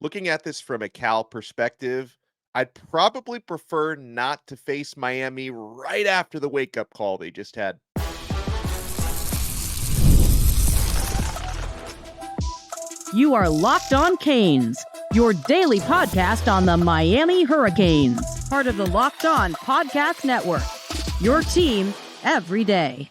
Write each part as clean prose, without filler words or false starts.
Looking at this from a Cal perspective, I'd probably prefer not to face Miami right after the wake-up call they just had. You are Locked On Canes, your daily podcast on the Miami Hurricanes, part of the Locked On Podcast Network, your team every day.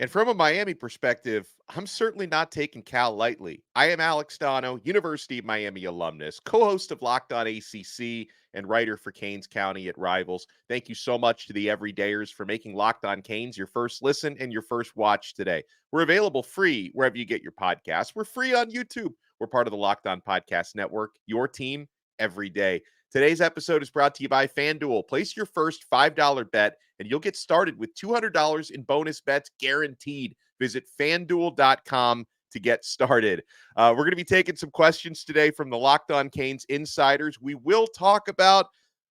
And from a Miami perspective, I'm certainly not taking Cal lightly. I am Alex Dono, University of Miami alumnus, co-host of Locked On ACC, and writer for Canes County at Rivals. Thank you so much to the everydayers for making Locked On Canes your first listen and your first watch today. We're available free wherever you get your podcasts. We're free on YouTube. We're part of the Locked On Podcast Network, your team every day. Today's episode is brought to you by FanDuel. Place your first $5 bet and you'll get started with $200 in bonus bets guaranteed. Visit FanDuel.com to get started. We're going to be taking some questions today from the Locked On Canes insiders. We will talk about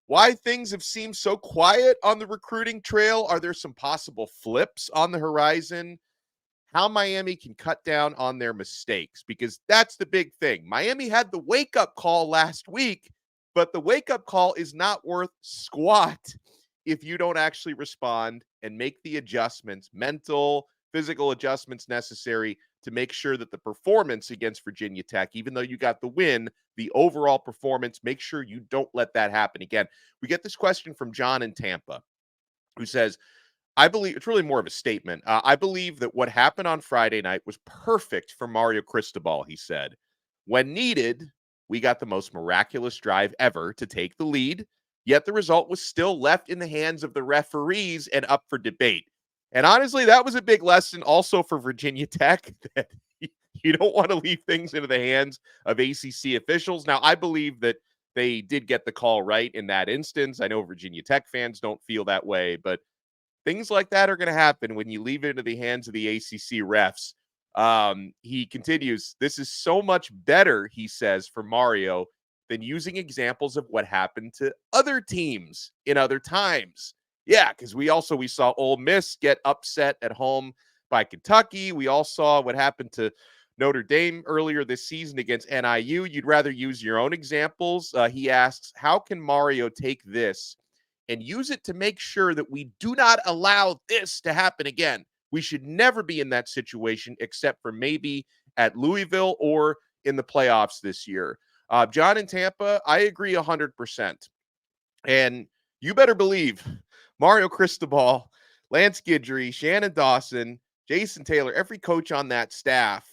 why things have seemed so quiet on the recruiting trail. Are there some possible flips on the horizon? How Miami can cut down on their mistakes, because that's the big thing. Miami had the wake-up call last week, but the wake-up call is not worth squat if you don't actually respond and make the adjustments, mental, physical adjustments necessary to make sure that the performance against Virginia Tech, even though you got the win, the overall performance, make sure you don't let that happen again. We get this question from John in Tampa, who says, I believe it's really more of a statement. I believe that what happened on Friday night was perfect for Mario Cristobal, he said. When needed, we got the most miraculous drive ever to take the lead, yet the result was still left in the hands of the referees and up for debate. And honestly, that was a big lesson also for Virginia Tech, that you don't want to leave things into the hands of ACC officials. Now, I believe that they did get the call right in that instance. I know Virginia Tech fans don't feel that way, but things like that are going to happen when you leave it into the hands of the ACC refs. He continues, this is so much better, he says, for Mario than using examples of what happened to other teams in other times. Yeah, because we saw Ole Miss get upset at home by Kentucky. We all saw what happened to Notre Dame earlier this season against NIU. You'd rather use your own examples. He asks, how can Mario take this and use it to make sure that we do not allow this to happen again? We should never be in that situation except for maybe at Louisville or in the playoffs this year. John in Tampa, I agree 100%. And you better believe Mario Cristobal, Lance Guidry, Shannon Dawson, Jason Taylor, every coach on that staff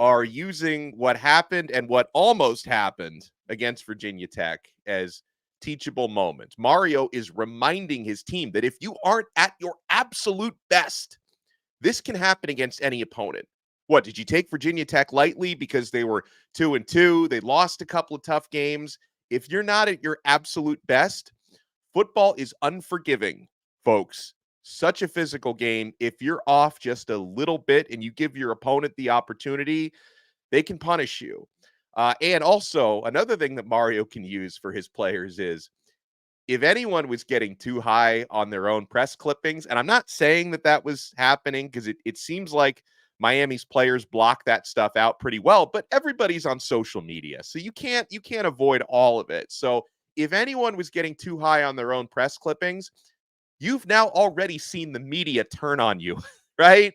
are using what happened and what almost happened against Virginia Tech as teachable moments. Mario is reminding his team that if you aren't at your absolute best, this can happen against any opponent. What, did you take Virginia Tech lightly because they were 2-2? They lost a couple of tough games. If you're not at your absolute best, football is unforgiving, folks. Such a physical game. If you're off just a little bit and you give your opponent the opportunity, they can punish you. And also, another thing that Mario can use for his players is if anyone was getting too high on their own press clippings, and I'm not saying that was happening because it seems like Miami's players block that stuff out pretty well, but everybody's on social media, so you can't avoid all of it. So if anyone was getting too high on their own press clippings, you've now already seen the media turn on you, right?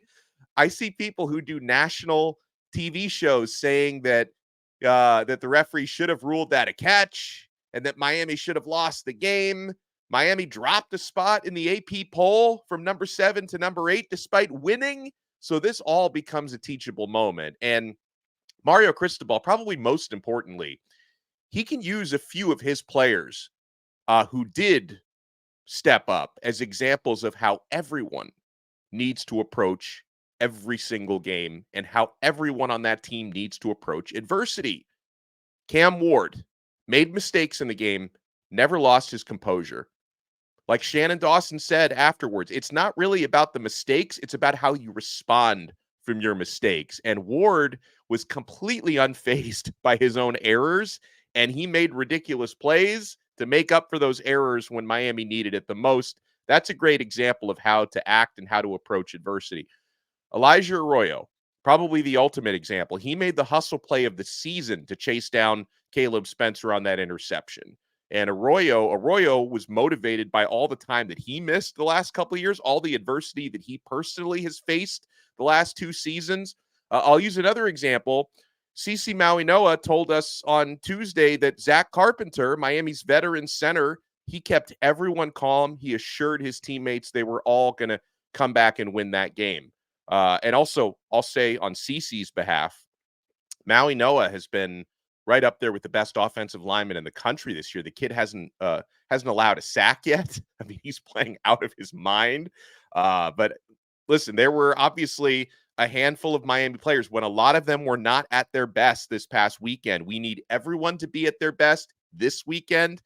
I see people who do national TV shows saying that that the referee should have ruled that a catch and that Miami should have lost the game. Miami dropped a spot in the AP poll from number 7 to number 8 despite winning. So this all becomes a teachable moment. And Mario Cristobal, probably most importantly, he can use a few of his players who did step up as examples of how everyone needs to approach every single game and how everyone on that team needs to approach adversity. Cam Ward made mistakes in the game, never lost his composure. Like Shannon Dawson said afterwards, it's not really about the mistakes, it's about how you respond from your mistakes. And Ward was completely unfazed by his own errors, and he made ridiculous plays to make up for those errors when Miami needed it the most. That's a great example of how to act and how to approach adversity. Elijah Arroyo, probably the ultimate example. He made the hustle play of the season to chase down Caleb Spencer on that interception. And Arroyo was motivated by all the time that he missed the last couple of years, all the adversity that he personally has faced the last 2 seasons. I'll use another example. CC Maui-Noa told us on Tuesday that Zach Carpenter, Miami's veteran center, he kept everyone calm. He assured his teammates they were all going to come back and win that game. And also, I'll say on CC's behalf, Maui-Noa has been right up there with the best offensive lineman in the country this year. The kid hasn't allowed a sack yet. I mean, he's playing out of his mind. But listen, there were obviously a handful of Miami players when a lot of them were not at their best this past weekend. We need everyone to be at their best this weekend.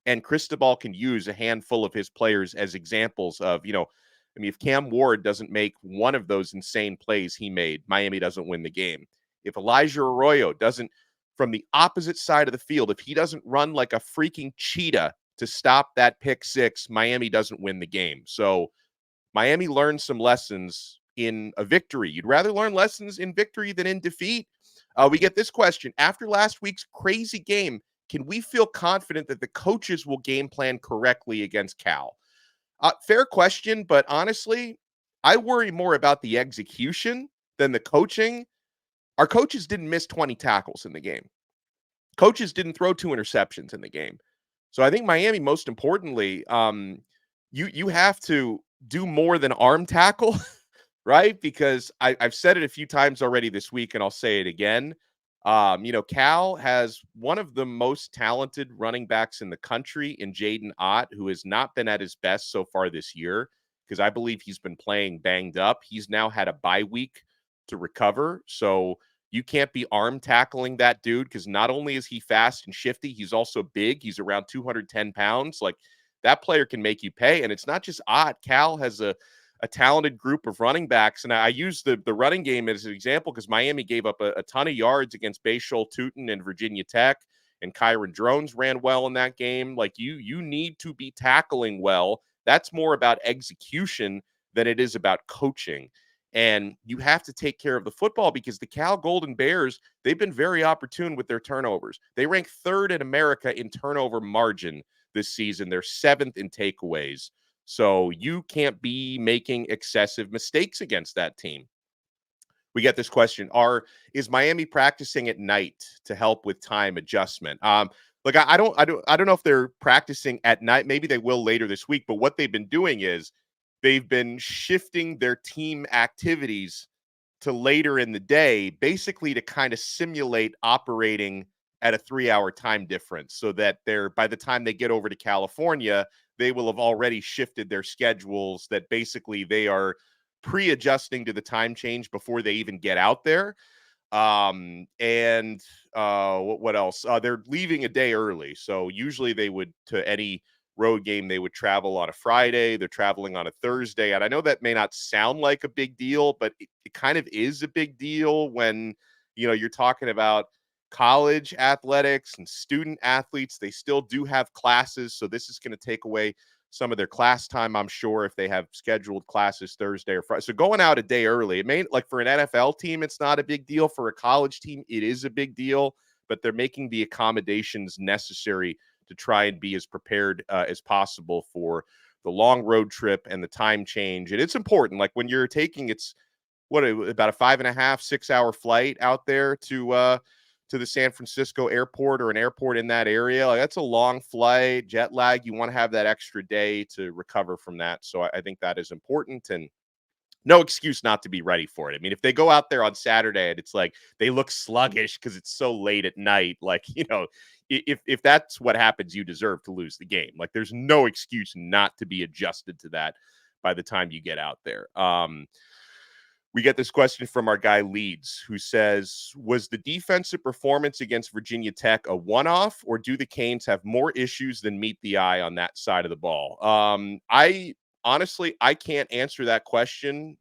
And Cristobal can use a handful of his players as examples of, I mean, if Cam Ward doesn't make one of those insane plays he made, Miami doesn't win the game. If Elijah Arroyo doesn't, from the opposite side of the field, if he doesn't run like a freaking cheetah to stop that pick six, Miami doesn't win the game. So Miami learned some lessons in a victory. You'd rather learn lessons in victory than in defeat. We get this question. After last week's crazy game, can we feel confident that the coaches will game plan correctly against Cal? Fair question, but honestly, I worry more about the execution than the coaching. Our coaches didn't miss 20 tackles in the game. Coaches didn't throw 2 interceptions in the game. So I think Miami, most importantly, you have to do more than arm tackle, right? Because I've said it a few times already this week, and I'll say it again. Cal has one of the most talented running backs in the country in Jaden Ott, who has not been at his best so far this year because I believe he's been playing banged up. He's now had a bye week to recover. So you can't be arm tackling that dude because not only is he fast and shifty, he's also big. He's around 210 pounds. Like, that player can make you pay. And it's not just Ott. Cal has a talented group of running backs. And I use the running game as an example because Miami gave up a ton of yards against Bayshore Tootin and Virginia Tech, and Kyron Drones ran well in that game. Like, you need to be tackling well. That's more about execution than it is about coaching. And you have to take care of the football because the Cal Golden Bears, they've been very opportune with their turnovers. They rank 3rd in America in turnover margin this season. They're 7th in takeaways. So you can't be making excessive mistakes against that team. We get this question: is Miami practicing at night to help with time adjustment? Look, I don't know if they're practicing at night. Maybe they will later this week. But what they've been doing is they've been shifting their team activities to later in the day, basically to kind of simulate operating at a 3-hour time difference, so that by the time they get over to California, they will have already shifted their schedules, that basically they are pre-adjusting to the time change before they even get out there. What else? They're leaving a day early. So usually they would, to any road game, they would travel on a Friday. They're traveling on a Thursday. And I know that may not sound like a big deal, but it kind of is a big deal when, you're talking about college athletics and student athletes. They still do have classes. So this is going to take away some of their class time, I'm sure, if they have scheduled classes Thursday or Friday. So going out a day early, it may, like, for an NFL team, it's not a big deal. For a college team, it is a big deal, but they're making the accommodations necessary to try and be as prepared as possible for the long road trip and the time change. And it's important. Like, when you're taking, it's about a 5.5, 6-hour flight out there to the San Francisco airport or an airport in that area. Like, that's a long flight, jet lag. You want to have that extra day to recover from that. So I think that is important, and no excuse not to be ready for it. I mean, if they go out there on Saturday and it's like they look sluggish because it's so late at night, like, if that's what happens, you deserve to lose the game. Like, there's no excuse not to be adjusted to that by the time you get out there. We get this question from our guy Leeds, who says, was the defensive performance against Virginia Tech a one-off, or do the Canes have more issues than meet the eye on that side of the ball? I can't answer that question.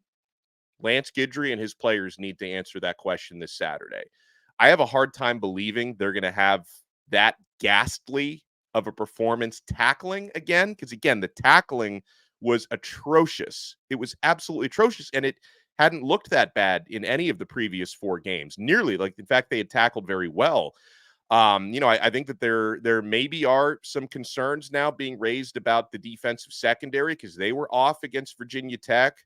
Lance Guidry and his players need to answer that question this Saturday. I have a hard time believing they're going to have that ghastly of a performance tackling again, because, again, the tackling was atrocious. It was absolutely atrocious, and it hadn't looked that bad in any of the previous 4 games. Nearly, like, in fact, they had tackled very well. I think that there maybe are some concerns now being raised about the defensive secondary because they were off against Virginia Tech.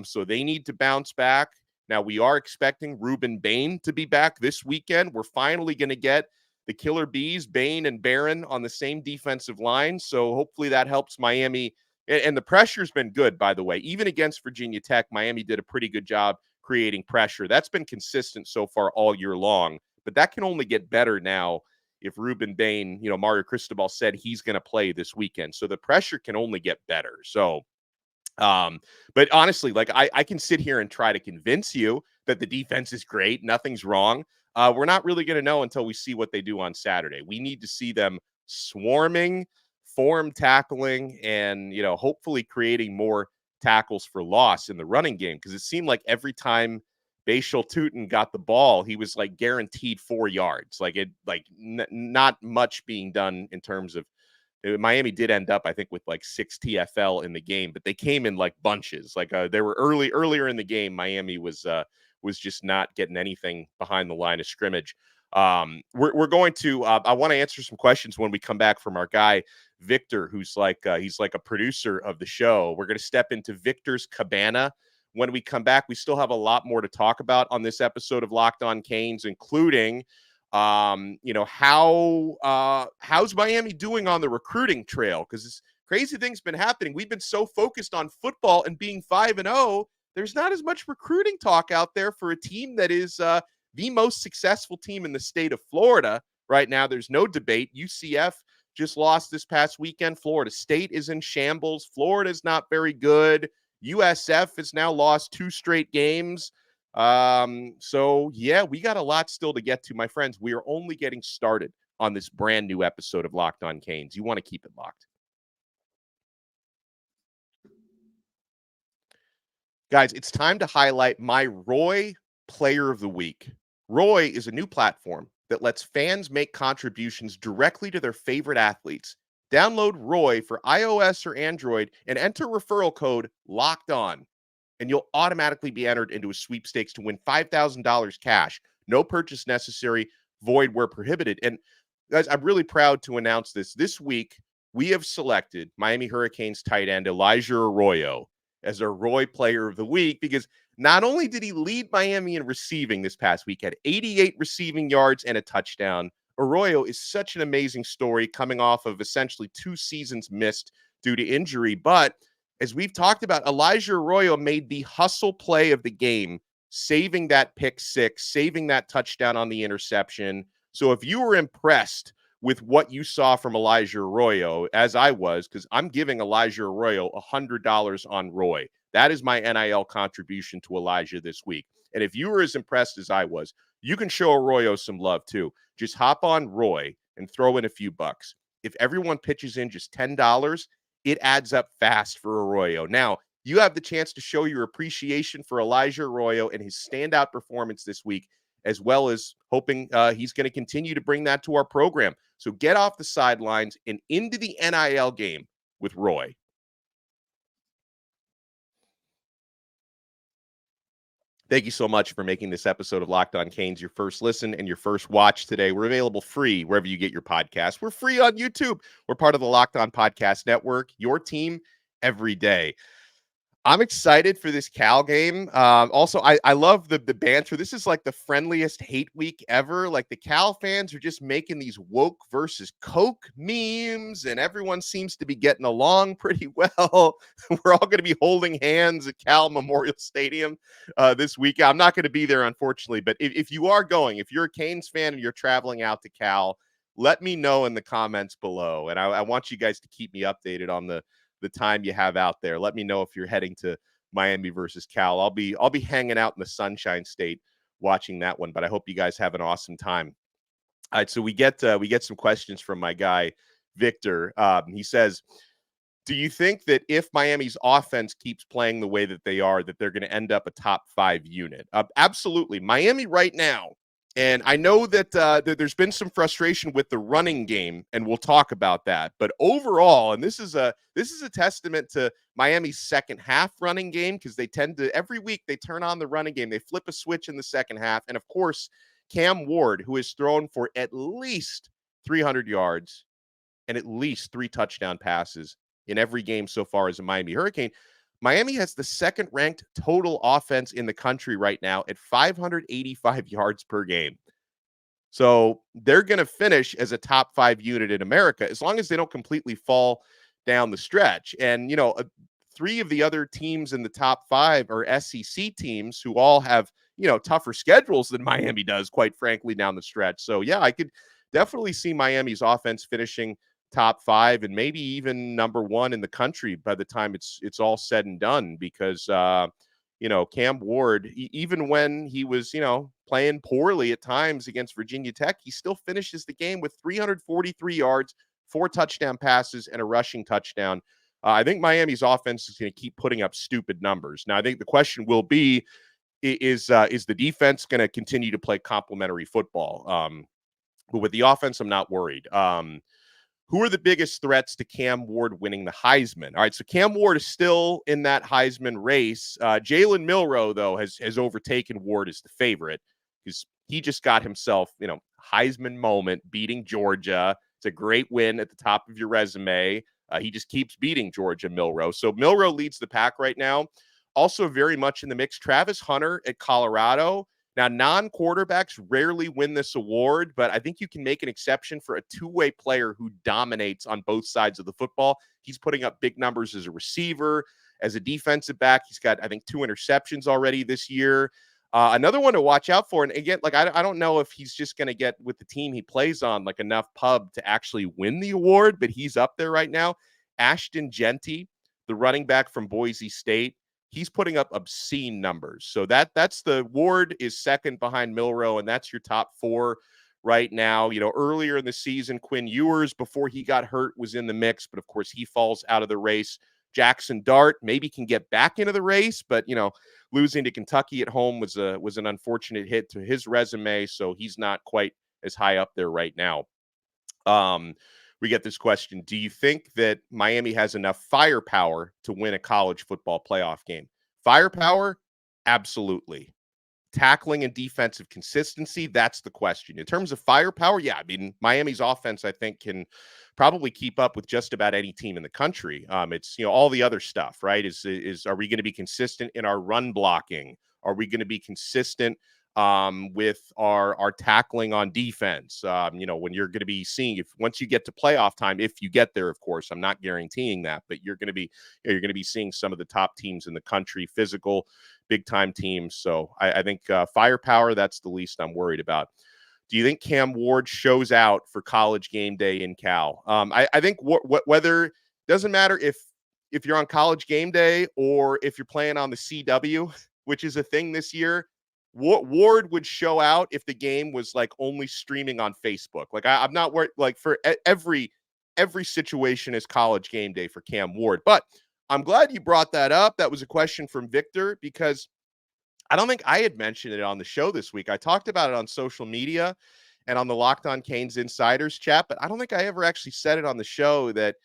So they need to bounce back. Now, we are expecting Ruben Bain to be back this weekend. We're finally going to get the Killer Bees, Bain and Barron, on the same defensive line. So hopefully that helps Miami. And the pressure's been good, by the way. Even against Virginia Tech, Miami did a pretty good job creating pressure. That's been consistent so far all year long. But that can only get better now if Ruben Bain, Mario Cristobal said he's going to play this weekend. So the pressure can only get better. So, but honestly, like I can sit here and try to convince you that the defense is great. Nothing's wrong. We're not really going to know until we see what they do on Saturday. We need to see them swarming, form tackling, and, hopefully creating more tackles for loss in the running game. Because it seemed like every time Bashal Tutin got the ball, he was like guaranteed 4 yards. Not much being done in terms of Miami did end up, I think, with like 6 TFL in the game, but they came in like bunches. They were earlier in the game. Miami was just not getting anything behind the line of scrimmage. We're going to. I want to answer some questions when we come back from our guy Victor, who's he's like a producer of the show. We're going to step into Victor's cabana. When we come back, we still have a lot more to talk about on this episode of Locked On Canes, including, how's Miami doing on the recruiting trail? Because crazy things been happening. We've been so focused on football and being 5-0. There's not as much recruiting talk out there for a team that is the most successful team in the state of Florida right now. There's no debate. UCF just lost this past weekend. Florida State is in shambles. Florida's not very good. USF has now lost 2 straight games. So yeah, we got a lot still to get to, my friends. We are only getting started on this brand new episode of Locked On Canes. You want to keep it locked. Guys, it's time to highlight my Roy Player of the Week. Roy is a new platform that lets fans make contributions directly to their favorite athletes. Download Roy for iOS or Android and enter referral code LOCKEDON, and you'll automatically be entered into a sweepstakes to win $5,000 cash. No purchase necessary, void where prohibited. And guys, I'm really proud to announce this. This week, we have selected Miami Hurricanes tight end Elijah Arroyo as our Roy Player of the Week, because not only did he lead Miami in receiving this past week, had 88 receiving yards and a touchdown. Arroyo is such an amazing story, coming off of essentially 2 seasons missed due to injury. But as we've talked about, Elijah Arroyo made the hustle play of the game, saving that pick 6, saving that touchdown on the interception. So if you were impressed with what you saw from Elijah Arroyo, as I was, because I'm giving Elijah Arroyo $100 on Roy. That is my NIL contribution to Elijah this week. And if you were as impressed as I was, you can show Arroyo some love too. Just hop on Roy and throw in a few bucks. If everyone pitches in just $10, it adds up fast for Arroyo. Now, you have the chance to show your appreciation for Elijah Arroyo and his standout performance this week, as well as hoping he's going to continue to bring that to our program. So get off the sidelines and into the NIL game with Roy. Thank you so much for making this episode of Locked On Canes your first listen and your first watch today. We're available free wherever you get your podcasts. We're free on YouTube. We're part of the Locked On Podcast Network, your team every day. I'm excited for this Cal game. Also, I love the banter. This is like the friendliest hate week ever. Like, the Cal fans are just making these woke versus Coke memes, and everyone seems to be getting along pretty well. We're all going to be holding hands at Cal Memorial Stadium this week. I'm not going to be there, unfortunately, but if you are going, if you're a Canes fan and you're traveling out to Cal, let me know in the comments below. And I want you guys to keep me updated on the time you have out there. Let me know if you're heading to Miami versus Cal. I'll be hanging out in the Sunshine State watching that one, but I hope you guys have an awesome time. All right, so we get some questions from my guy Victor. He says, do you think that if Miami's offense keeps playing the way that they are, that they're going to end up a top 5 unit? Absolutely. Miami right now And I know that there's been some frustration with the running game, and we'll talk about that. But overall, and this is a testament to Miami's second half running game, because they tend to every week they turn on the running game, they flip a switch in the second half, and of course Cam Ward, who has thrown for at least 300 yards and at least 3 touchdown passes in every game so far as a Miami Hurricane. Miami has the second ranked total offense in the country right now at 585 yards per game. So they're going to finish as a top 5 unit in America as long as they don't completely fall down the stretch. And, 3 of the other teams in the top 5 are SEC teams who all have, tougher schedules than Miami does, quite frankly, down the stretch. So, yeah, I could definitely see Miami's offense finishing top 5 and maybe even number 1 in the country by the time it's all said and done, because Cam Ward, even when he was, playing poorly at times against Virginia Tech, he still finishes the game with 343 yards, 4 touchdown passes, and a rushing touchdown. I think Miami's offense is going to keep putting up stupid numbers. Now, I think the question will be, is the defense going to continue to play complementary football? But with the offense, I'm not worried. Who are the biggest threats to Cam Ward winning the Heisman? All right, so Cam Ward is still in that Heisman race. Jalen Milroe, though, has overtaken Ward as the favorite, because he just got himself, Heisman moment, beating Georgia. It's a great win at the top of your resume. He just keeps beating Georgia, Milroe. So Milroe leads the pack right now. Also very much in the mix, Travis Hunter at Colorado. Now, non-quarterbacks rarely win this award, but I think you can make an exception for a two-way player who dominates on both sides of the football. He's putting up big numbers as a receiver, as a defensive back. He's got, I think, 2 interceptions already this year. Another one to watch out for, and again, like I don't know if he's just going to get with the team he plays on like enough pub to actually win the award, but he's up there right now. Ashton Genty, the running back from Boise State. He's putting up obscene numbers. So that's the Ward is second behind Milroe, and that's your top 4 right now. Earlier in the season, Quinn Ewers, before he got hurt, was in the mix, but of course he falls out of the race. Jackson Dart maybe can get back into the race, but losing to Kentucky at home was an unfortunate hit to his resume, so he's not quite as high up there right now. We get this question: do you think that Miami has enough firepower to win a college football playoff game? Firepower? Absolutely. Tackling and defensive consistency, that's the question. In terms of firepower, yeah, I mean, Miami's offense, I think, can probably keep up with just about any team in the country. It's, all the other stuff, right? Is are we going to be consistent in our run blocking? Are we going to be consistent with our tackling on defense? When you're going to be seeing, if once you get to playoff time, if you get there, of course, I'm not guaranteeing that, but you're going to be seeing some of the top teams in the country, physical, big time teams. So I think firepower, that's the least I'm worried about. Do you think Cam Ward shows out for College Game Day in Cal? I think whether, doesn't matter if you're on College Game Day or if you're playing on the CW, which is a thing this year. Ward would show out if the game was like only streaming on Facebook. Like I'm not worried. Like for every situation is College Game Day for Cam Ward. But I'm glad you brought that up. That was a question from Victor, because I don't think I had mentioned it on the show this week. I talked about it on social media and on the Locked On Canes Insiders chat, but I don't think I ever actually said it on the show that,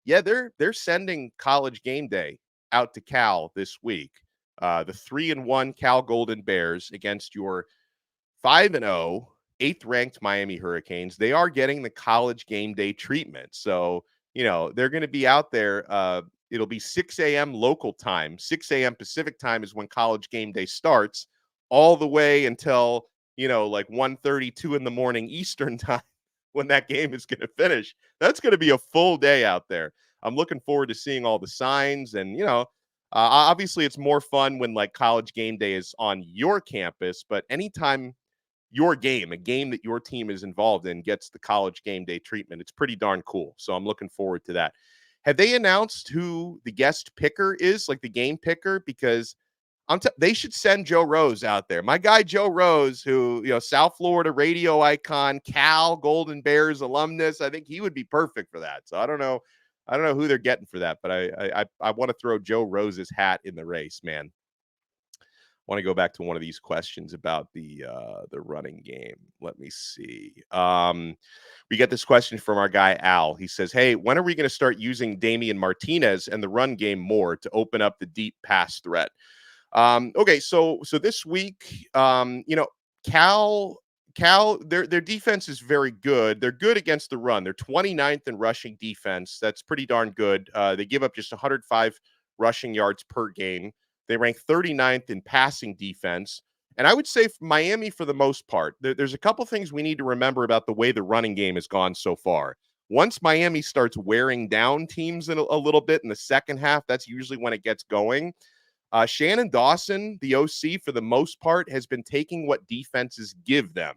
yeah, they're sending College Game Day out to Cal this week. The 3-1 Cal Golden Bears against your 5-0 8th-ranked Miami Hurricanes. They are getting the College Game Day treatment. So, they're going to be out there. It'll be 6 a.m. local time. 6 a.m. Pacific time is when College Game Day starts, all the way until, like 1:32 in the morning Eastern time when that game is going to finish. That's going to be a full day out there. I'm looking forward to seeing all the signs, and, obviously it's more fun when like College Game Day is on your campus, but anytime a game that your team is involved in gets the College Game Day treatment, it's pretty darn cool. So I'm looking forward to that. Have they announced who the guest picker is, like the game picker? Because they should send Joe Rose out there. My guy Joe Rose, who, South Florida radio icon, Cal Golden Bears alumnus. I think he would be perfect for that. So I don't know who they're getting for that, but I want to throw Joe Rose's hat in the race, man. Want to go back to one of these questions about the running game. Let me see. We get this question from our guy Al. He says, "Hey, when are we going to start using Damian Martinez and the run game more to open up the deep pass threat?" Okay, so this week, Cal, their defense is very good. They're good against the run. They're 29th in rushing defense. That's pretty darn good. They give up just 105 rushing yards per game. They rank 39th in passing defense. And I would say Miami, for the most part, there's a couple things we need to remember about the way the running game has gone so far. Once Miami starts wearing down teams in a little bit in the second half, that's usually when it gets going. Shannon Dawson, the OC, for the most part, has been taking what defenses give them.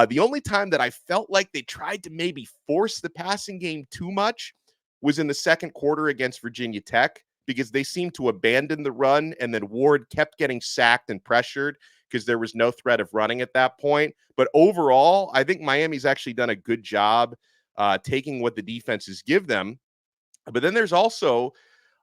The only time that I felt like they tried to maybe force the passing game too much was in the second quarter against Virginia Tech, because they seemed to abandon the run, and then Ward kept getting sacked and pressured because there was no threat of running at that point. But overall, I think Miami's actually done a good job taking what the defenses give them. But then there's also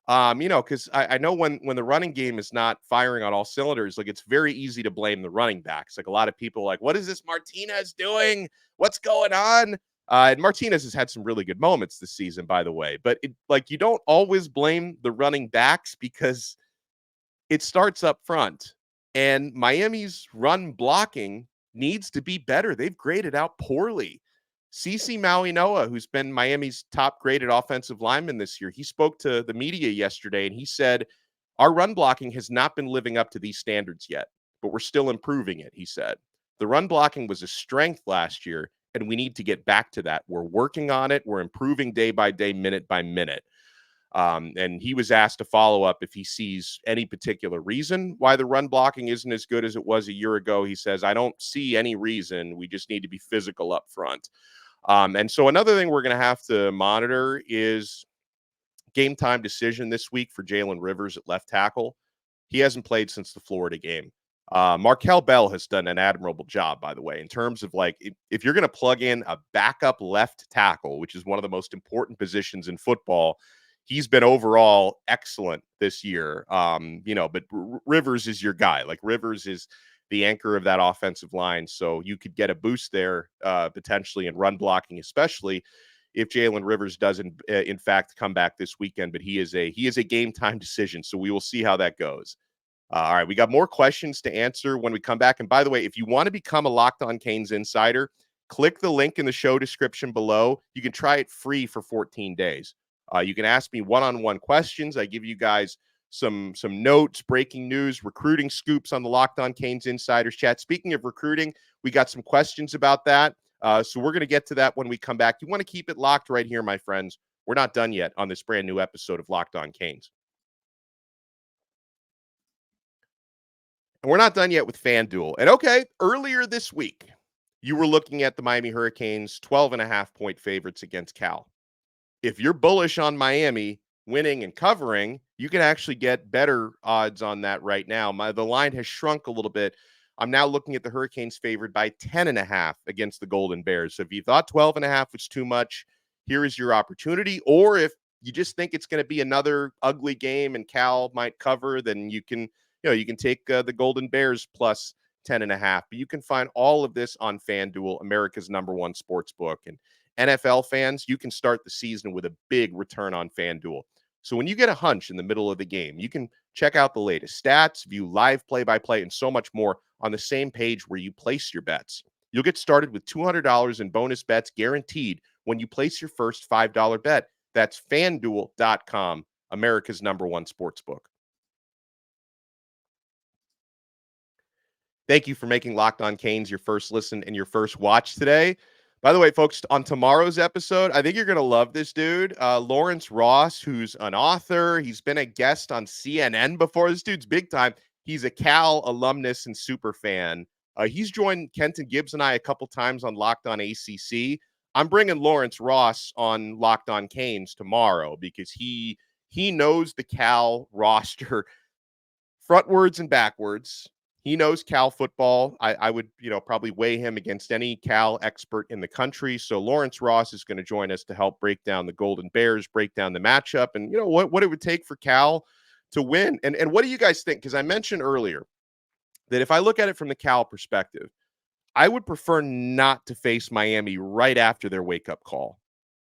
because I know when the running game is not firing on all cylinders, like, it's very easy to blame the running backs. Like, a lot of people are like, what is this Martinez doing? What's going on? And Martinez has had some really good moments this season, by the way. But you don't always blame the running backs, because it starts up front. And Miami's run blocking needs to be better. They've graded out poorly. CeCe Maui-Noah, who's been Miami's top graded offensive lineman this year, he spoke to the media yesterday, and he said, our run blocking has not been living up to these standards yet, but we're still improving it, he said. The run blocking was a strength last year, and we need to get back to that. We're working on it. We're improving day by day, minute by minute. And he was asked to follow up if he sees any particular reason why the run blocking isn't as good as it was a year ago. He says, I don't see any reason. We just need to be physical up front. And so another thing we're going to have to monitor is game time decision this week for Jalen Rivers at left tackle. He hasn't played since the Florida game. Markel Bell has done an admirable job, by the way, in terms of, like, if you're going to plug in a backup left tackle, which is one of the most important positions in football, he's been overall excellent this year. But Rivers is your guy. Like, Rivers is the anchor of that offensive line. So you could get a boost there potentially in run blocking, especially if Jalen Rivers doesn't, in fact, come back this weekend. But he is a game time decision. So we will see how that goes. All right, we got more questions to answer when we come back. And by the way, if you want to become a Locked On Canes insider, click the link in the show description below. You can try it free for 14 days. You can ask me one-on-one questions. I give you guys some notes, breaking news, recruiting scoops on the Locked On Canes Insiders chat. Speaking of recruiting, we got some questions about that. So we're going to get to that when we come back. You want to keep it locked right here, my friends. We're not done yet on this brand new episode of Locked On Canes. And we're not done yet with FanDuel. And okay, earlier this week, you were looking at the Miami Hurricanes 12.5-point favorites against Cal. If you're bullish on Miami winning and covering, you can actually get better odds on that right now. The line has shrunk a little bit. I'm now looking at the Hurricanes favored by 10.5 against the Golden Bears. So if you thought 12.5 was too much, here is your opportunity. Or if you just think it's going to be another ugly game and Cal might cover, then you can take the Golden Bears plus 10.5. But you can find all of this on FanDuel, America's #1 sports book. And NFL fans, you can start the season with a big return on FanDuel. So when you get a hunch in the middle of the game, you can check out the latest stats, view live play-by-play, and so much more on the same page where you place your bets. You'll get started with $200 in bonus bets guaranteed when you place your first $5 bet. That's FanDuel.com, America's #1 sportsbook. Thank you for making Locked On Canes your first listen and your first watch today. By the way, folks, on tomorrow's episode, I think you're going to love this dude. Lawrence Ross, who's an author. He's been a guest on CNN before. This dude's big time. He's a Cal alumnus and super fan. He's joined Kenton Gibbs and I a couple times on Locked On ACC. I'm bringing Lawrence Ross on Locked On Canes tomorrow because he knows the Cal roster frontwards and backwards. He knows Cal football. I would, probably weigh him against any Cal expert in the country. So Lawrence Ross is going to join us to help break down the Golden Bears, break down the matchup, and what it would take for Cal to win. And what do you guys think? Because I mentioned earlier, that if I look at it from the Cal perspective, I would prefer not to face Miami right after their wake-up call.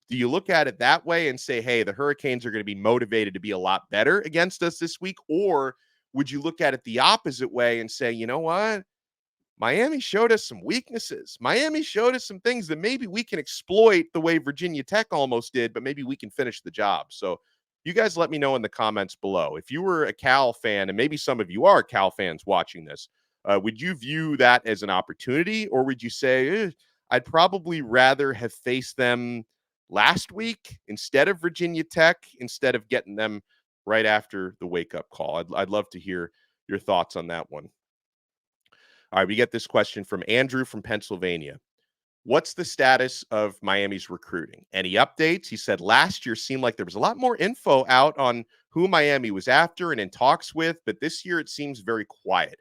Do you look at it that way and say, hey, the Hurricanes are going to be motivated to be a lot better against us this week? Or would you look at it the opposite way and say, you know what? Miami showed us some weaknesses. Miami showed us some things that maybe we can exploit the way Virginia Tech almost did, but maybe we can finish the job. So you guys let me know in the comments below. If you were a Cal fan, and maybe some of you are Cal fans watching this, would you view that as an opportunity, or would you say, I'd probably rather have faced them last week instead of Virginia Tech, instead of getting them right after the wake-up call? I'd love to hear your thoughts on that one. All right, we get this question from Andrew from Pennsylvania. What's the status of Miami's recruiting? Any updates? He said last year seemed like there was a lot more info out on who Miami was after and in talks with, but this year it seems very quiet.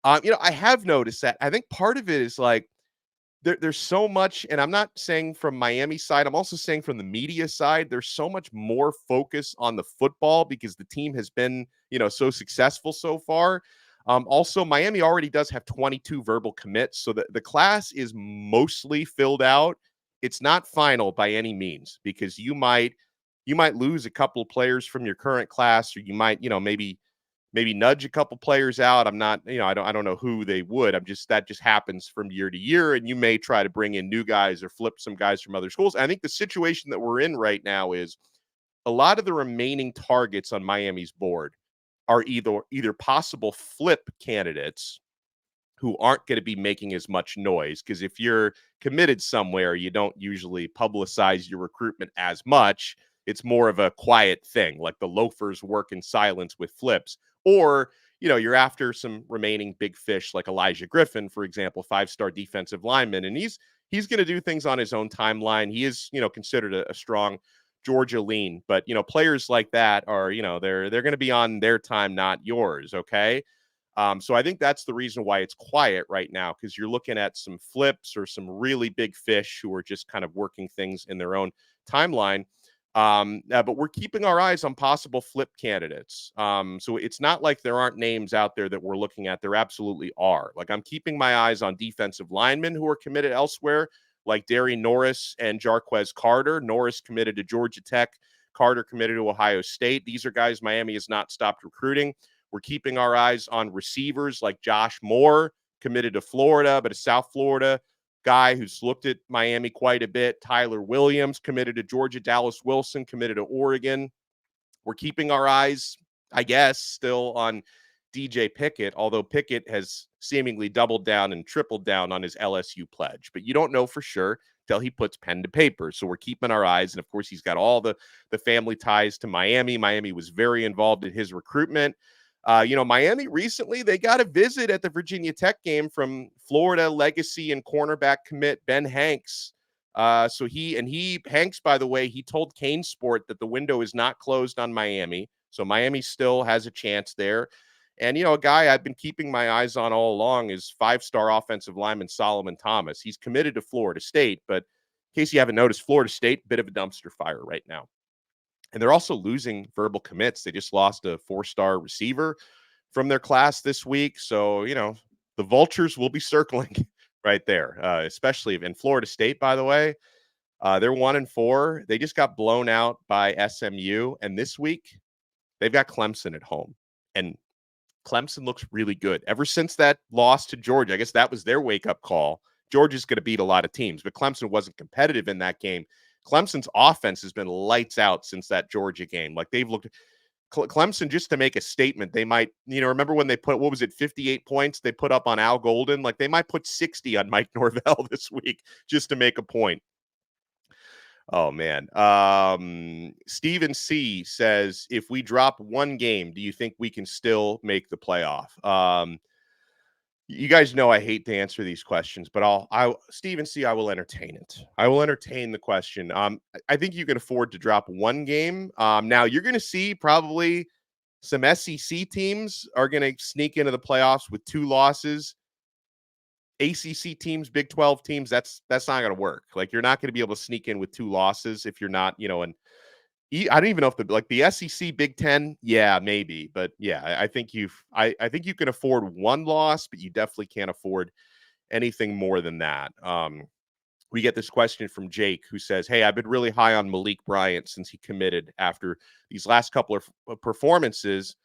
I have noticed that. I think part of it is like there's so much, and I'm not saying from Miami side, I'm also saying from the media side, there's so much more focus on the football because the team has been, so successful so far. Also, Miami already does have 22 verbal commits, so the class is mostly filled out. It's not final by any means because you might lose a couple of players from your current class, or you might, maybe nudge a couple players out. I'm not, I don't know who they would. That just happens from year to year. And you may try to bring in new guys or flip some guys from other schools. I think the situation that we're in right now is a lot of the remaining targets on Miami's board are either possible flip candidates who aren't going to be making as much noise. Because if you're committed somewhere, you don't usually publicize your recruitment as much. It's more of a quiet thing, like the loafers work in silence with flips. Or, you're after some remaining big fish like Elijah Griffin, for example, 5-star defensive lineman. And he's going to do things on his own timeline. He is, considered a strong Georgia lean. But, players like that are, they're going to be on their time, not yours. Okay. So I think that's the reason why it's quiet right now, because you're looking at some flips or some really big fish who are just kind of working things in their own timeline. But we're keeping our eyes on possible flip candidates. So it's not like there aren't names out there that we're looking at. There absolutely are. Like, I'm keeping my eyes on defensive linemen who are committed elsewhere, like Darian Norris and Jarquez Carter. Norris committed to Georgia Tech. Carter committed to Ohio State. These are guys Miami has not stopped recruiting. We're keeping our eyes on receivers like Josh Moore, committed to Florida, but a South Florida guy who's looked at Miami quite a bit. Tyler Williams, committed to Georgia. Dallas Wilson, committed to Oregon. We're keeping our eyes, I guess, still on DJ Pickett, although Pickett has seemingly doubled down and tripled down on his LSU pledge. But you don't know for sure till he puts pen to paper. So we're keeping our eyes. And of course, he's got all the family ties to Miami. Miami was very involved in his recruitment. Miami recently, they got a visit at the Virginia Tech game from Florida legacy and cornerback commit Ben Hanks. Hanks, by the way, he told Kane Sport that the window is not closed on Miami. So Miami still has a chance there. And, a guy I've been keeping my eyes on all along is 5-star offensive lineman Solomon Thomas. He's committed to Florida State, but in case you haven't noticed, Florida State, bit of a dumpster fire right now. And they're also losing verbal commits. They just lost a 4-star receiver from their class this week. So, the vultures will be circling right there, especially in Florida State, by the way. They're 1-4. They just got blown out by SMU. And this week, they've got Clemson at home. And Clemson looks really good. Ever since that loss to Georgia, I guess that was their wake-up call. Georgia's going to beat a lot of teams, but Clemson wasn't competitive in that game. Clemson's offense has been lights out since that Georgia game. Like, they've looked Clemson, just to make a statement, they might, remember when they put, 58 points they put up on Al Golden? Like, they might put 60 on Mike Norvell this week just to make a point. Oh, man. Stephen C. says, if we drop one game, do you think we can still make the playoff? You guys know I hate to answer these questions, but Stephen C., I will entertain it. I will entertain the question. I think you can afford to drop one game. Now you're going to see probably some SEC teams are going to sneak into the playoffs with 2 losses. ACC teams, Big 12 teams, that's not going to work. Like, you're not going to be able to sneak in with 2 losses if you're not, I don't even know if the SEC, Big Ten, yeah, maybe, but yeah, I think you can afford one loss, but you definitely can't afford anything more than that. We get this question from Jake, who says, "Hey, I've been really high on Malik Bryant since he committed after these last couple of performances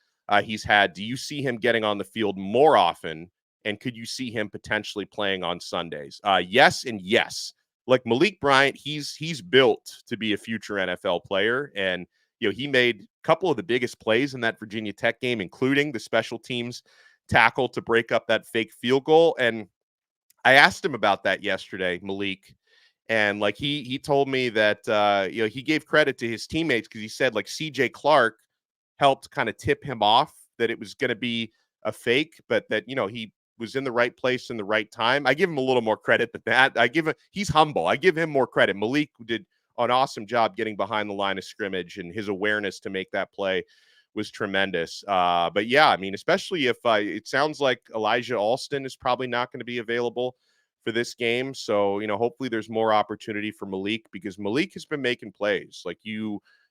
he's had. Do you see him getting on the field more often? And could you see him potentially playing on Sundays?" Yes, and yes. Like Malik Bryant, he's built to be a future NFL player, and he made a couple of the biggest plays in that Virginia Tech game, including the special teams tackle to break up that fake field goal. And I asked him about that yesterday, Malik, and like he told me that he gave credit to his teammates because he said like CJ Clark helped kind of tip him off that it was going to be a fake, but that he was in the right place in the right time. I give him a little more credit than that. He's humble. I give him more credit. Malik did an awesome job getting behind the line of scrimmage, and his awareness to make that play was tremendous. But yeah, I mean, especially if it sounds like Elijah Alston is probably not going to be available for this game. So, hopefully there's more opportunity for Malik because Malik has been making plays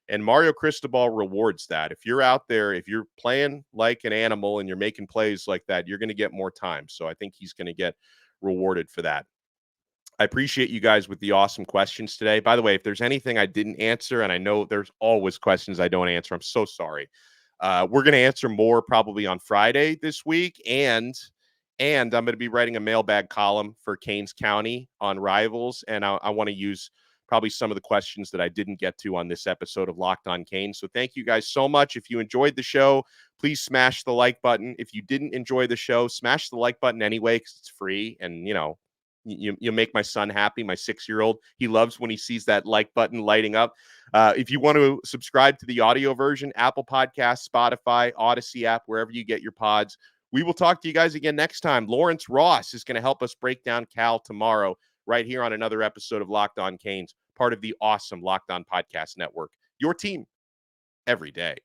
and Mario Cristobal rewards that. If you're out there, if you're playing like an animal and you're making plays like that, you're going to get more time. So I think he's going to get rewarded for that. I appreciate you guys with the awesome questions today. By the way, if there's anything I didn't answer, and I know there's always questions I don't answer, I'm so sorry. We're going to answer more probably on Friday this week, and I'm going to be writing a mailbag column for Canes County on Rivals, and I want to use probably some of the questions that I didn't get to on this episode of Locked on Canes. So thank you guys so much. If you enjoyed the show, please smash the like button. If you didn't enjoy the show, smash the like button anyway because it's free, and you make my son happy, my 6-year-old. He loves when he sees that like button lighting up. If you want to subscribe to the audio version, Apple Podcasts, Spotify, Odyssey app, wherever you get your pods. We will talk to you guys again next time. Lawrence Ross is going to help us break down Cal tomorrow, right here on another episode of Locked on Canes, part of the awesome Locked on Podcast Network. Your team every day.